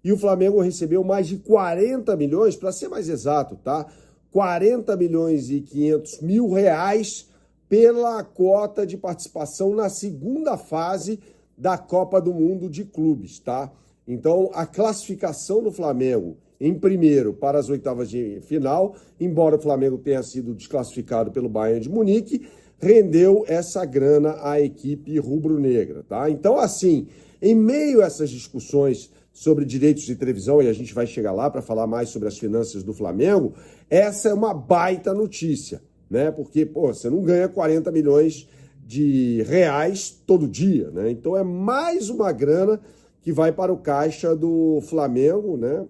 E o Flamengo recebeu mais de 40 milhões, para ser mais exato, tá? 40 milhões e 500 mil reais pela cota de participação na segunda fase da Copa do Mundo de Clubes, tá? Então, a classificação do Flamengo em primeiro para as oitavas de final, embora o Flamengo tenha sido desclassificado pelo Bayern de Munique, rendeu essa grana à equipe rubro-negra, tá? Então, assim, em meio a essas discussões sobre direitos de televisão, e a gente vai chegar lá para falar mais sobre as finanças do Flamengo, essa é uma baita notícia, né? Porque, pô, você não ganha 40 milhões de reais todo dia, né? Então é mais uma grana que vai para o caixa do Flamengo, né?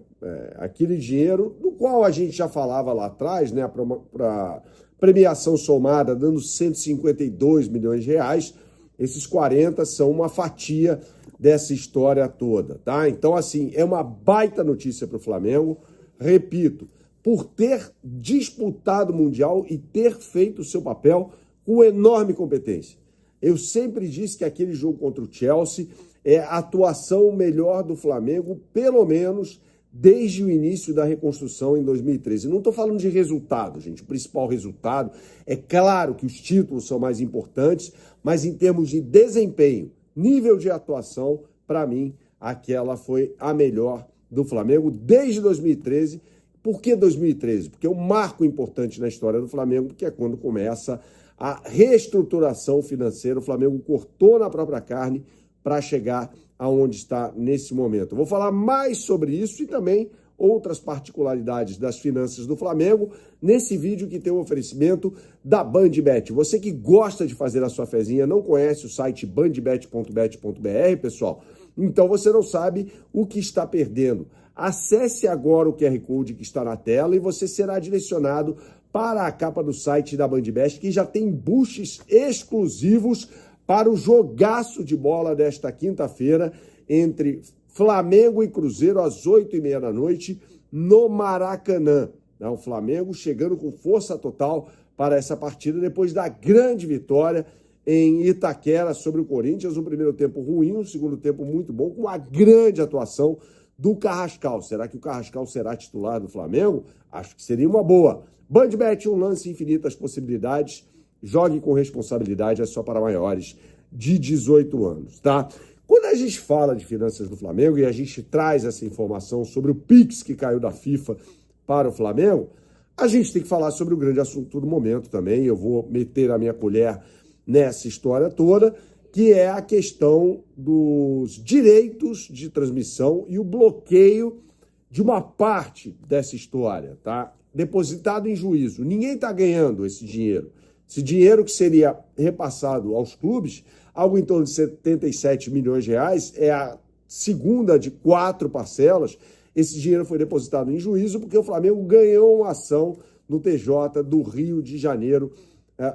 Aquele dinheiro do qual a gente já falava lá atrás, né? Para premiação somada, dando 152 milhões de reais, esses 40 são uma fatia dessa história toda, tá? Então, assim, é uma baita notícia para o Flamengo, repito, por ter disputado o Mundial e ter feito o seu papel com enorme competência. Eu sempre disse que aquele jogo contra o Chelsea é a atuação melhor do Flamengo, pelo menos desde o início da reconstrução em 2013. Não estou falando de resultado, gente. O principal resultado é claro que os títulos são mais importantes, mas em termos de desempenho, nível de atuação, para mim, aquela foi a melhor do Flamengo desde 2013. Por que 2013? Porque é um marco importante na história do Flamengo, que é quando começa a reestruturação financeira. O Flamengo cortou na própria carne para chegar aonde está nesse momento. Eu vou falar mais sobre isso e também outras particularidades das finanças do Flamengo nesse vídeo que tem o oferecimento da BandBet. Você que gosta de fazer a sua fezinha, não conhece o site bandbet.bet.br, pessoal? Então você não sabe o que está perdendo. Acesse agora o QR Code que está na tela e você será direcionado para a capa do site da BandBet, que já tem boosts exclusivos para o jogaço de bola desta quinta-feira entre Flamengo e Cruzeiro às 8h30 da noite no Maracanã. O Flamengo chegando com força total para essa partida depois da grande vitória em Itaquera sobre o Corinthians. Um primeiro tempo ruim, um segundo tempo muito bom, com uma grande atuação do Carrascal. Será que o Carrascal será titular do Flamengo? Acho que seria uma boa. BandBet, um lance, infinitas possibilidades. Jogue com responsabilidade, é só para maiores de 18 anos, tá? Quando a gente fala de finanças do Flamengo e a gente traz essa informação sobre o Pix que caiu da FIFA para o Flamengo, a gente tem que falar sobre o grande assunto do momento também. Eu vou meter a minha colher nessa história toda, que é a questão dos direitos de transmissão e o bloqueio de uma parte dessa história, tá? Depositado em juízo. Ninguém está ganhando esse dinheiro. Esse dinheiro que seria repassado aos clubes, algo em torno de 77 milhões de reais, é a segunda de 4 parcelas. Esse dinheiro foi depositado em juízo porque o Flamengo ganhou uma ação no TJ do Rio de Janeiro.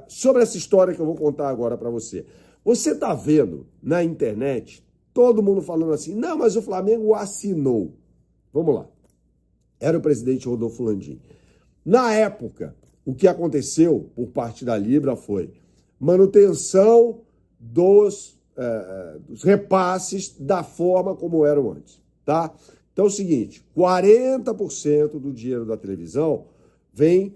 Sobre essa história que eu vou contar agora para você. Você está vendo na internet todo mundo falando assim, não, mas o Flamengo assinou. Vamos lá. Era o presidente Rodolfo Landim. Na época, o que aconteceu por parte da Libra foi manutenção dos repasses da forma como eram antes, tá? Então é o seguinte, 40% do dinheiro da televisão vem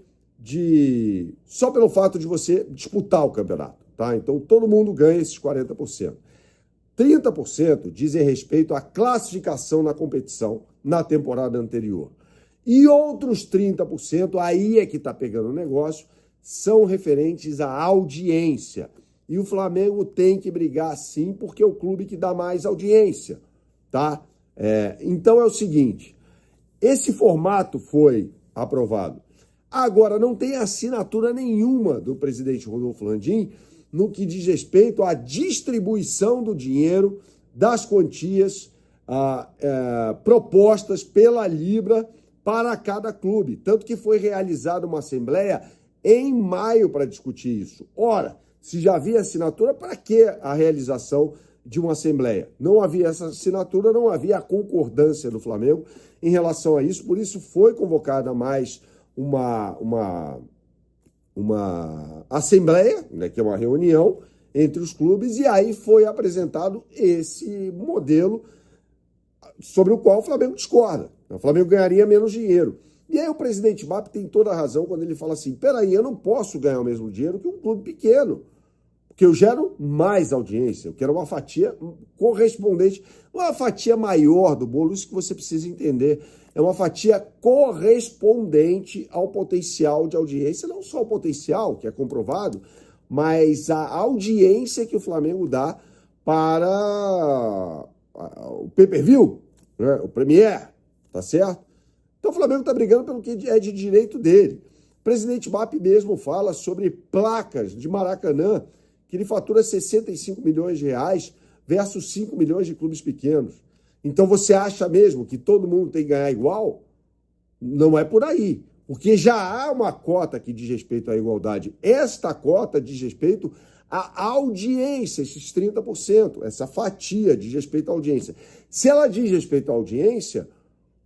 só pelo fato de você disputar o campeonato, tá? Então todo mundo ganha esses 40%. 30% dizem respeito à classificação na competição na temporada anterior. E outros 30%, aí é que está pegando o negócio, são referentes à audiência. E o Flamengo tem que brigar sim, porque é o clube que dá mais audiência, tá? Então é o seguinte, esse formato foi aprovado. Agora, não tem assinatura nenhuma do presidente Rodolfo Landim no que diz respeito à distribuição do dinheiro das quantias propostas pela Libra para cada clube. Tanto que foi realizada uma assembleia em maio para discutir isso. Ora, se já havia assinatura, para que a realização de uma assembleia? Não havia essa assinatura, não havia a concordância do Flamengo em relação a isso, por isso foi convocada mais uma assembleia, né, que é uma reunião entre os clubes, e aí foi apresentado esse modelo sobre o qual o Flamengo discorda. O Flamengo ganharia menos dinheiro. E aí o presidente BAP tem toda a razão quando ele fala assim, peraí, eu não posso ganhar o mesmo dinheiro que um clube pequeno, porque eu gero mais audiência, eu quero uma fatia correspondente, uma fatia maior do bolo, isso que você precisa entender, é uma fatia correspondente ao potencial de audiência, não só o potencial, que é comprovado, mas a audiência que o Flamengo dá para o pay-per-view, né? O Premier, tá certo? Então o Flamengo está brigando pelo que é de direito dele. O presidente BAP mesmo fala sobre placas de Maracanã, que ele fatura 65 milhões de reais versus 5 milhões de clubes pequenos. Então você acha mesmo que todo mundo tem que ganhar igual? Não é por aí, porque já há uma cota que diz respeito à igualdade. Esta cota diz respeito à audiência, esses 30%, essa fatia diz respeito à audiência. Se ela diz respeito à audiência,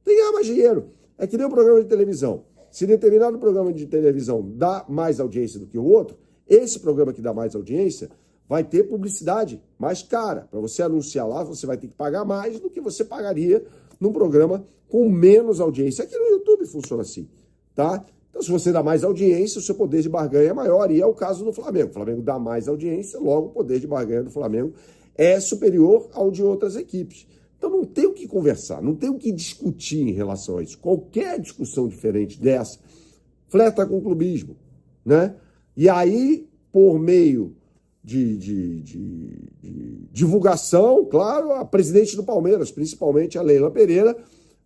tem que ganhar mais dinheiro. É que nem um programa de televisão. Se determinado programa de televisão dá mais audiência do que o outro, esse programa que dá mais audiência vai ter publicidade mais cara. Para você anunciar lá, você vai ter que pagar mais do que você pagaria num programa com menos audiência. Aqui no YouTube funciona assim, tá? Então, se você dá mais audiência, o seu poder de barganha é maior, e é o caso do Flamengo. O Flamengo dá mais audiência, logo o poder de barganha do Flamengo é superior ao de outras equipes. Então não tem o que conversar, não tem o que discutir em relação a isso. Qualquer discussão diferente dessa flerta com o clubismo, né? E aí, por meio de divulgação, claro, a presidente do Palmeiras, principalmente a Leila Pereira,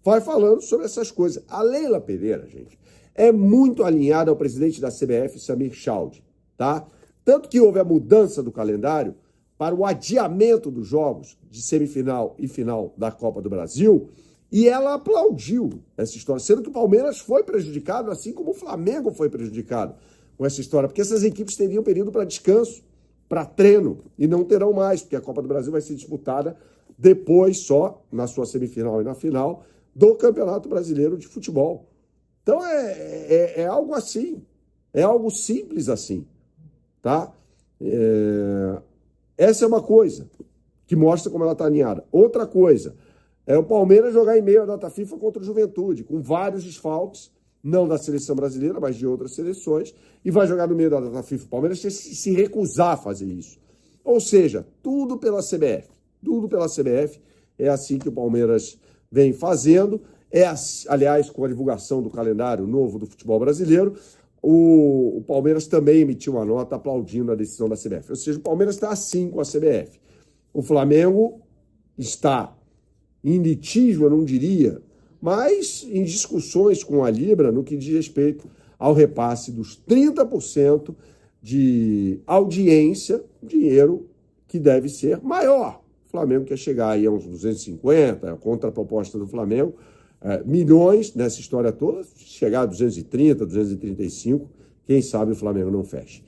vai falando sobre essas coisas. A Leila Pereira, gente, é muito alinhada ao presidente da CBF, Samir Chaude, tá? Tanto que houve a mudança do calendário para o adiamento dos jogos de semifinal e final da Copa do Brasil, e ela aplaudiu essa história, sendo que o Palmeiras foi prejudicado, assim como o Flamengo foi prejudicado com essa história, porque essas equipes teriam período para descanso, para treino, e não terão mais, porque a Copa do Brasil vai ser disputada depois só, na sua semifinal e na final, do Campeonato Brasileiro de Futebol. Então é algo assim, é algo simples assim, tá? Essa é uma coisa que mostra como ela está alinhada. Outra coisa é o Palmeiras jogar em meio à data FIFA contra o Juventude, com vários desfalques, não da seleção brasileira, mas de outras seleções, e vai jogar no meio da data FIFA. O Palmeiras tem que se recusar a fazer isso. Ou seja, tudo pela CBF. Tudo pela CBF. É assim que o Palmeiras vem fazendo. Aliás, com a divulgação do calendário novo do futebol brasileiro, o Palmeiras também emitiu uma nota aplaudindo a decisão da CBF. Ou seja, o Palmeiras está assim com a CBF. O Flamengo está em litígio, eu não diria, mas em discussões com a Libra no que diz respeito ao repasse dos 30% de audiência, dinheiro que deve ser maior. O Flamengo quer chegar aí a uns 250, a contraproposta do Flamengo, milhões nessa história toda, chegar a 230, 235, quem sabe o Flamengo não fecha.